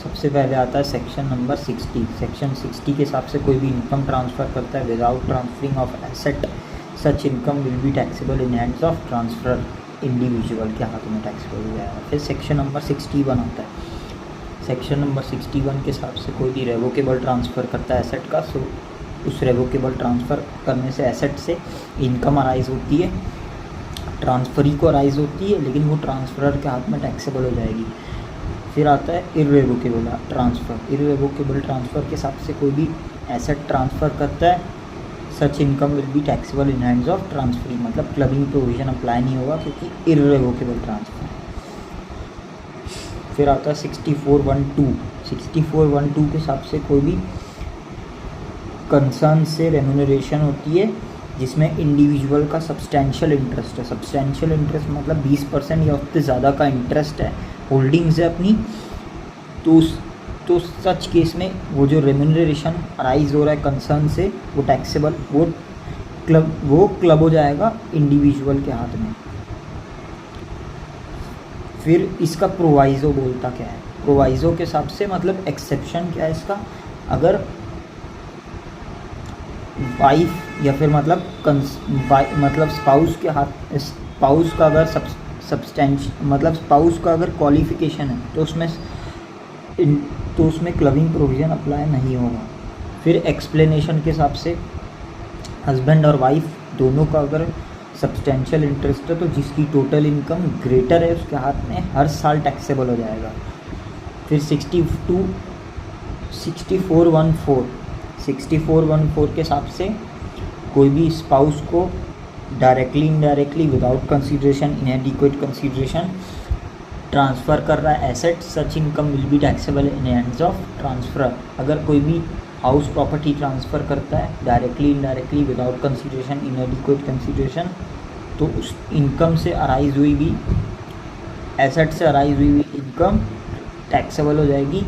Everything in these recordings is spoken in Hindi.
सबसे पहले आता है सेक्शन नंबर 60। सेक्शन 60 के हिसाब से कोई भी इनकम ट्रांसफ़र करता है without transferring of asset, such income will be taxable in hands of transfer, individual के हाथ में टैक्सेबल हो जाएगा। फिर सेक्शन नंबर 61 आता है। सेक्शन नंबर 61 के हिसाब से कोई भी रेवोकेबल ट्रांसफ़र करता है एसेट का, सो उस रेवोकेबल ट्रांसफ़र करने से एसेट से इनकम अराइज होती है, ट्रांसफरी को अराइज होती है, लेकिन वो ट्रांसफरर के हाथ में टैक्सेबल हो जाएगी। फिर आता है इर्रेवोकेबल ट्रांसफ़र। इर्रेवोकेबल ट्रांसफ़र के हिसाब से कोई भी एसेट ट्रांसफ़र करता है, such income will be taxable in hands of transferee, मतलब क्लबिंग प्रोविज़न अप्लाई नहीं होगा क्योंकि इर्रेवोकेबल ट्रांसफ़र है। फिर आता है 64(1)(2). 64(1)(2) के हिसाब से कोई भी कंसर्न से रेम्यूनरेशन होती है जिसमें इंडिविजुअल का सब्सटेंशियल इंटरेस्ट है। सब्सटेंशियल इंटरेस्ट मतलब 20% या उससे ज़्यादा का इंटरेस्ट है, होल्डिंग्स है अपनी, तो सच केस में वो जो रेम्यूनरेशन अराइज हो रहा है कंसर्न से वो टैक्सेबल, वो क्लब हो जाएगा इंडिविजुअल के हाथ में। फिर इसका प्रोवाइज़ो बोलता क्या है? प्रोवाइज़ो के हिसाब से मतलब एक्सेप्शन क्या है इसका, अगर वाइफ या फिर मतलब स्पाउस के हाथ, स्पाउस का अगर मतलब स्पाउस का अगर क्वालिफिकेशन है तो उसमें क्लबिंग प्रोविज़न अप्लाई नहीं होगा। फिर एक्सप्लेनेशन के हिसाब से हस्बैंड और वाइफ दोनों का अगर सब्सटेंशियल इंटरेस्ट है तो जिसकी टोटल इनकम ग्रेटर है उसके हाथ में हर साल टैक्सेबल हो जाएगा। फिर 64(1)(4) के हिसाब से कोई भी स्पाउस को directly indirectly without consideration, inadequate consideration transfer कर रहा है asset, such income will be taxable in hands of transferor. अगर कोई भी हाउस प्रॉपर्टी ट्रांसफ़र करता है directly indirectly without consideration, inadequate consideration, तो उस इनकम से अराइज हुई भी, एसेट से अराइज हुई भी इनकम टैक्सेबल हो जाएगी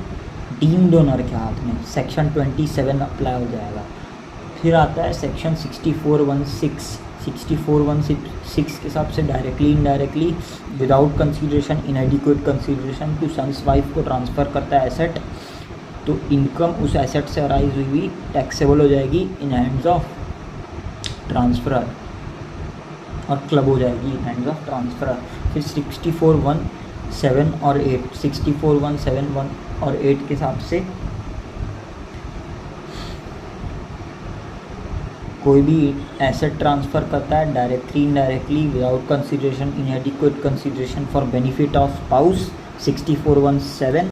डीम्ड ओनर के हाथ में। सेक्शन 27 अप्लाई हो जाएगा। फिर आता है सेक्शन 64(1)(6). 64(1)(6) के हिसाब से directly indirectly without consideration, inadequate consideration to sons wife को ट्रांसफ़र करता है एसेट, तो इनकम उस एसेट से अराइज हुई भी टैक्सेबल हो जाएगी इन हैंड्स ऑफ ट्रांसफरर और क्लब हो जाएगी इन हैंड्स ऑफ ट्रांसफरर। फिर 64(1)(7) और 8। 64(1)(7) और 8 के हिसाब से कोई भी एसेट ट्रांसफ़र करता है directly indirectly without consideration, inadequate consideration for benefit of spouse. 64(1)(7)